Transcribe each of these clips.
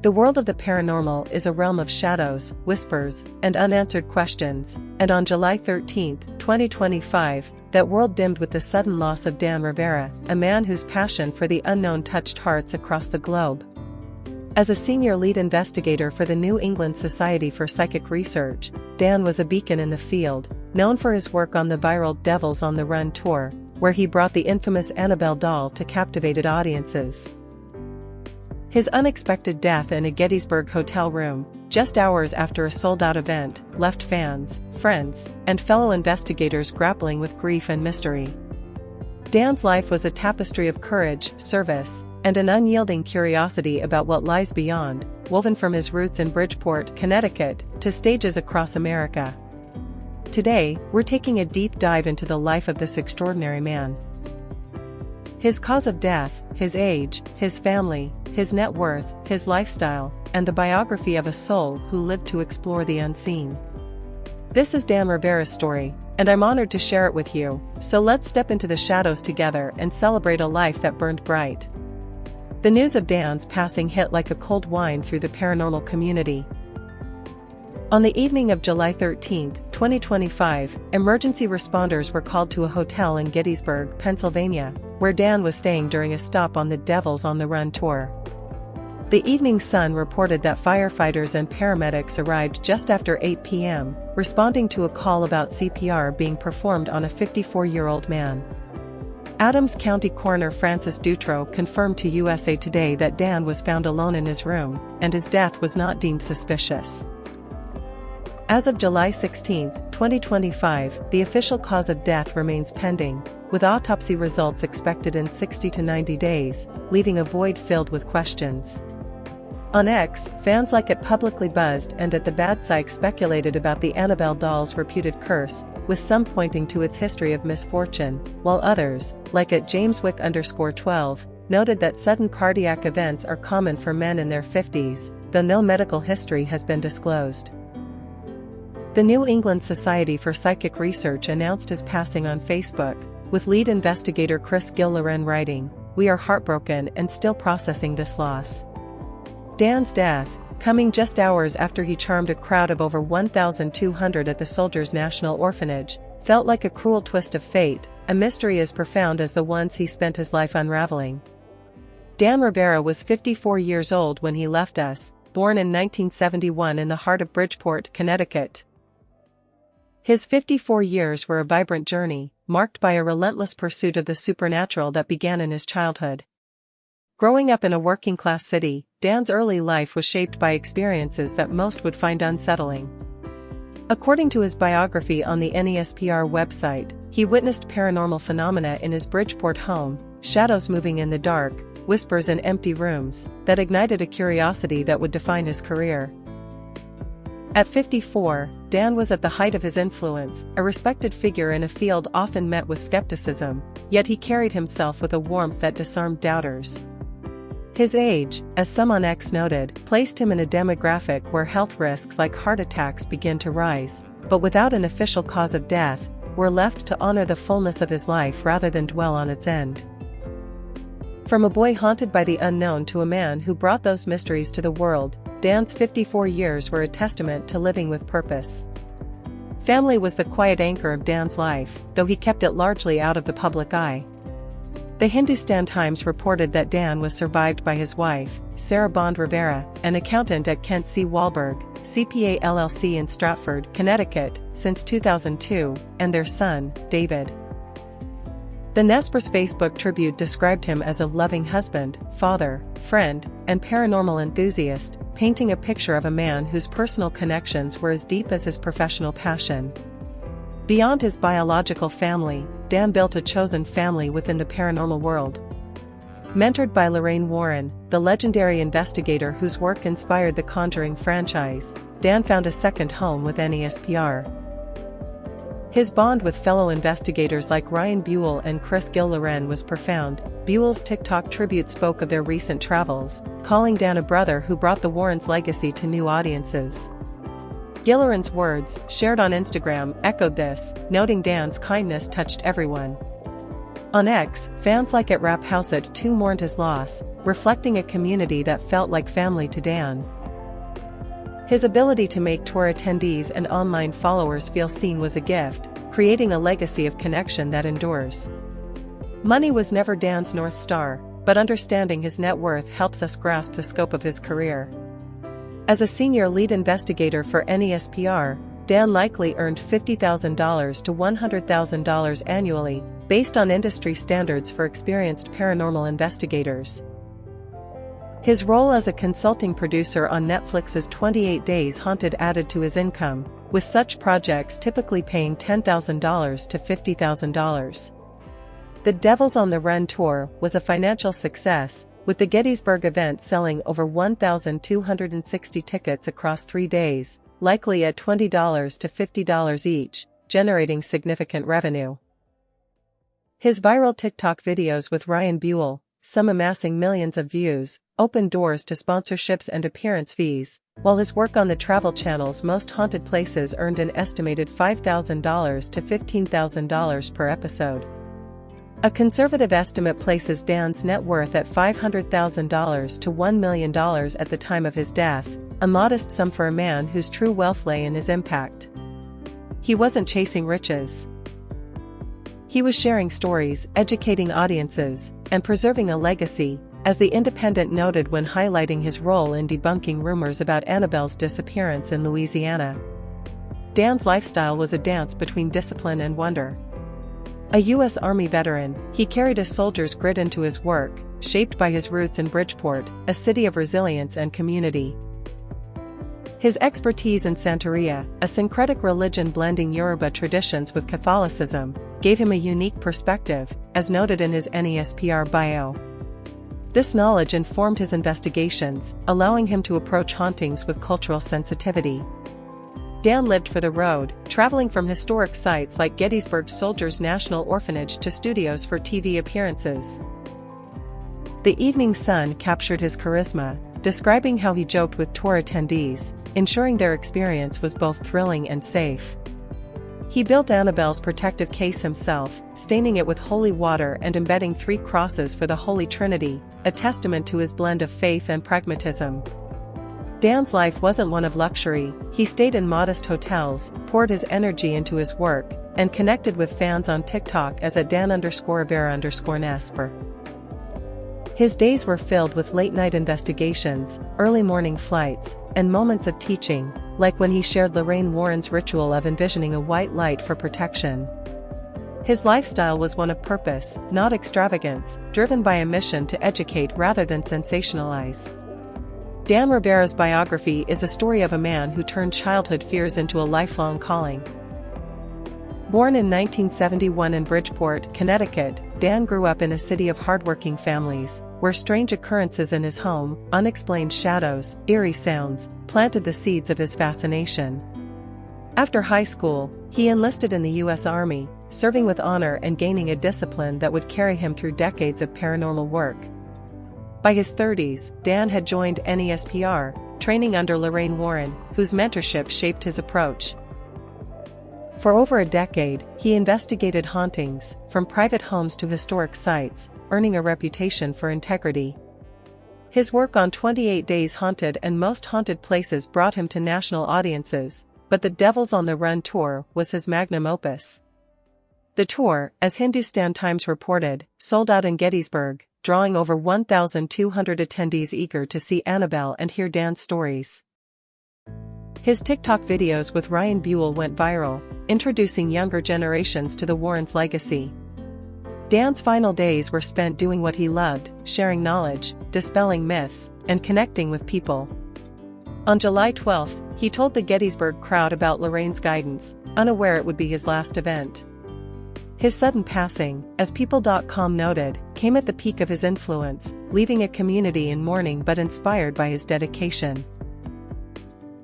The world of the paranormal is a realm of shadows, whispers, and unanswered questions, and on July 13, 2025, that world dimmed with the sudden loss of Dan Rivera, a man whose passion for the unknown touched hearts across the globe. As a senior lead investigator for the New England Society for Psychic Research, Dan was a beacon in the field, known for his work on the viral Devils on the Run tour, where he brought the infamous Annabelle doll to captivated audiences. His unexpected death in a Gettysburg hotel room, just hours after a sold-out event, left fans, friends, and fellow investigators grappling with grief and mystery. Dan's life was a tapestry of courage, service, and an unyielding curiosity about what lies beyond, woven from his roots in Bridgeport, Connecticut, to stages across America. Today, we're taking a deep dive into the life of this extraordinary man. His cause of death, his age, his family, his net worth, his lifestyle, and the biography of a soul who lived to explore the unseen. This is Dan Rivera's story, and I'm honored to share it with you, so let's step into the shadows together and celebrate a life that burned bright. The news of Dan's passing hit like a cold wine through the paranormal community. On the evening of July 13, 2025, emergency responders were called to a hotel in Gettysburg, Pennsylvania, where Dan was staying during a stop on the Devils on the Run tour. The Evening Sun reported that firefighters and paramedics arrived just after 8 p.m., responding to a call about CPR being performed on a 54-year-old man. Adams County Coroner Francis Dutro confirmed to USA Today that Dan was found alone in his room, and his death was not deemed suspicious. As of July 16, 2025, the official cause of death remains pending, with autopsy results expected in 60 to 90 days, leaving a void filled with questions. On X, fans like it publicly buzzed and at the bad psych speculated about the Annabelle doll's reputed curse, with some pointing to its history of misfortune, while others, like at JamesWick_12, noted that sudden cardiac events are common for men in their 50s, though no medical history has been disclosed. The New England Society for Psychic Research announced his passing on Facebook, with lead investigator Chris Lorraine writing, "We are heartbroken and still processing this loss." Dan's death, coming just hours after he charmed a crowd of over 1,200 at the Soldiers National Orphanage, felt like a cruel twist of fate, a mystery as profound as the ones he spent his life unraveling. Dan Rivera was 54 years old when he left us, born in 1971 in the heart of Bridgeport, Connecticut. His 54 years were a vibrant journey, marked by a relentless pursuit of the supernatural that began in his childhood. Growing up in a working-class city, Dan's early life was shaped by experiences that most would find unsettling. According to his biography on the NESPR website, he witnessed paranormal phenomena in his Bridgeport home, shadows moving in the dark, whispers in empty rooms, that ignited a curiosity that would define his career. At 54, Dan was at the height of his influence, a respected figure in a field often met with skepticism, yet he carried himself with a warmth that disarmed doubters. His age, as some on X noted, placed him in a demographic where health risks like heart attacks began to rise, but without an official cause of death, were left to honor the fullness of his life rather than dwell on its end. From a boy haunted by the unknown to a man who brought those mysteries to the world, Dan's 54 years were a testament to living with purpose. Family was the quiet anchor of Dan's life, though he kept it largely out of the public eye. The Hindustan Times reported that Dan was survived by his wife, Sarah Bond Rivera, an accountant at Kent C. Wahlberg, CPA LLC in Stratford, Connecticut, since 2002, and their son, David. The Nespers Facebook tribute described him as a loving husband, father, friend, and paranormal enthusiast, painting a picture of a man whose personal connections were as deep as his professional passion. Beyond his biological family, Dan built a chosen family within the paranormal world. Mentored by Lorraine Warren, the legendary investigator whose work inspired the Conjuring franchise, Dan found a second home with NESPR. His bond with fellow investigators like Ryan Buell and Chris Lorraine was profound. Buell's TikTok tribute spoke of their recent travels, calling Dan a brother who brought the Warrens' legacy to new audiences. Lorraine's words, shared on Instagram, echoed this, noting Dan's kindness touched everyone. On X, fans like at Rap House at 2 mourned his loss, reflecting a community that felt like family to Dan. His ability to make tour attendees and online followers feel seen was a gift, creating a legacy of connection that endures. Money was never Dan's North Star, but understanding his net worth helps us grasp the scope of his career. As a senior lead investigator for NESPR, Dan likely earned $50,000 to $100,000 annually, based on industry standards for experienced paranormal investigators. His role as a consulting producer on Netflix's 28 Days Haunted added to his income, with such projects typically paying $10,000 to $50,000. The Devils on the Run tour was a financial success, with the Gettysburg event selling over 1,260 tickets across 3 days, likely at $20 to $50 each, generating significant revenue. His viral TikTok videos with Ryan Buell, some amassing millions of views, opened doors to sponsorships and appearance fees, while his work on the Travel Channel's Most Haunted Places earned an estimated $5,000 to $15,000 per episode. A conservative estimate places Dan's net worth at $500,000 to $1 million at the time of his death, a modest sum for a man whose true wealth lay in his impact. He wasn't chasing riches. He was sharing stories, educating audiences, and preserving a legacy, as The Independent noted when highlighting his role in debunking rumors about Annabelle's disappearance in Louisiana. Dan's lifestyle was a dance between discipline and wonder. A U.S. Army veteran, he carried a soldier's grit into his work, shaped by his roots in Bridgeport, a city of resilience and community. His expertise in Santeria, a syncretic religion blending Yoruba traditions with Catholicism, gave him a unique perspective, as noted in his NESPR bio. This knowledge informed his investigations, allowing him to approach hauntings with cultural sensitivity. Dan lived for the road, traveling from historic sites like Gettysburg Soldiers National Orphanage to studios for TV appearances. The Evening Sun captured his charisma, describing how he joked with tour attendees, ensuring their experience was both thrilling and safe. He built Annabelle's protective case himself, staining it with holy water and embedding 3 crosses for the Holy Trinity, a testament to his blend of faith and pragmatism. Dan's life wasn't one of luxury. He stayed in modest hotels, poured his energy into his work, and connected with fans on TikTok as at Dan_Rivera_Nesper. His days were filled with late-night investigations, early morning flights, and moments of teaching, like when he shared Lorraine Warren's ritual of envisioning a white light for protection. His lifestyle was one of purpose, not extravagance, driven by a mission to educate rather than sensationalize. Dan Rivera's biography is a story of a man who turned childhood fears into a lifelong calling. Born in 1971 in Bridgeport, Connecticut, Dan grew up in a city of hardworking families, where strange occurrences in his home, unexplained shadows, eerie sounds, planted the seeds of his fascination. After high school, he enlisted in the U.S. Army, serving with honor and gaining a discipline that would carry him through decades of paranormal work. By his 30s, Dan had joined NESPR, training under Lorraine Warren, whose mentorship shaped his approach. For over a decade, he investigated hauntings, from private homes to historic sites, earning a reputation for integrity. His work on 28 Days Haunted and Most Haunted Places brought him to national audiences, but the Devils on the Run tour was his magnum opus. The tour, as Hindustan Times reported, sold out in Gettysburg, drawing over 1,200 attendees eager to see Annabelle and hear Dan's stories. His TikTok videos with Ryan Buell went viral, introducing younger generations to the Warrens' legacy. Dan's final days were spent doing what he loved, sharing knowledge, dispelling myths, and connecting with people. On July 12, he told the Gettysburg crowd about Lorraine's guidance, unaware it would be his last event. His sudden passing, as People.com noted, came at the peak of his influence, leaving a community in mourning but inspired by his dedication.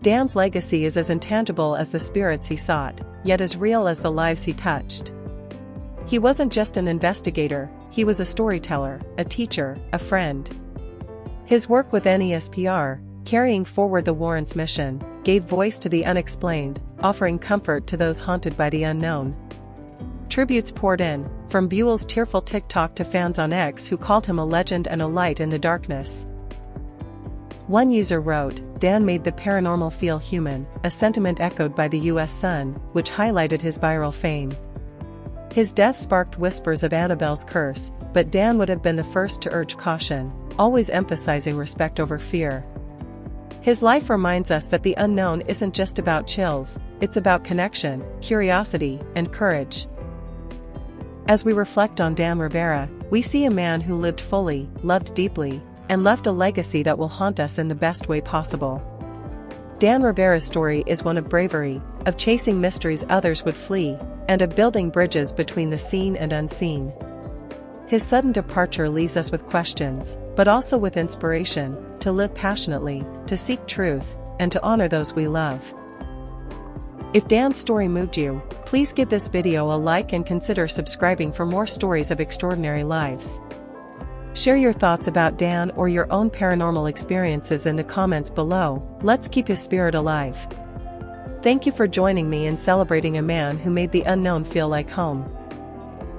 Dan's legacy is as intangible as the spirits he sought, yet as real as the lives he touched. He wasn't just an investigator, he was a storyteller, a teacher, a friend. His work with NESPR, carrying forward the Warrens' mission, gave voice to the unexplained, offering comfort to those haunted by the unknown. Tributes poured in, from Buell's tearful TikTok to fans on X who called him a legend and a light in the darkness. One user wrote, "Dan made the paranormal feel human," a sentiment echoed by the US Sun, which highlighted his viral fame. His death sparked whispers of Annabelle's curse, but Dan would have been the first to urge caution, always emphasizing respect over fear. His life reminds us that the unknown isn't just about chills, it's about connection, curiosity, and courage. As we reflect on Dan Rivera, we see a man who lived fully, loved deeply, and left a legacy that will haunt us in the best way possible. Dan Rivera's story is one of bravery, of chasing mysteries others would flee, and of building bridges between the seen and unseen. His sudden departure leaves us with questions, but also with inspiration, to live passionately, to seek truth, and to honor those we love. If Dan's story moved you, please give this video a like and consider subscribing for more stories of extraordinary lives. Share your thoughts about Dan or your own paranormal experiences in the comments below. Let's keep his spirit alive. Thank you for joining me in celebrating a man who made the unknown feel like home.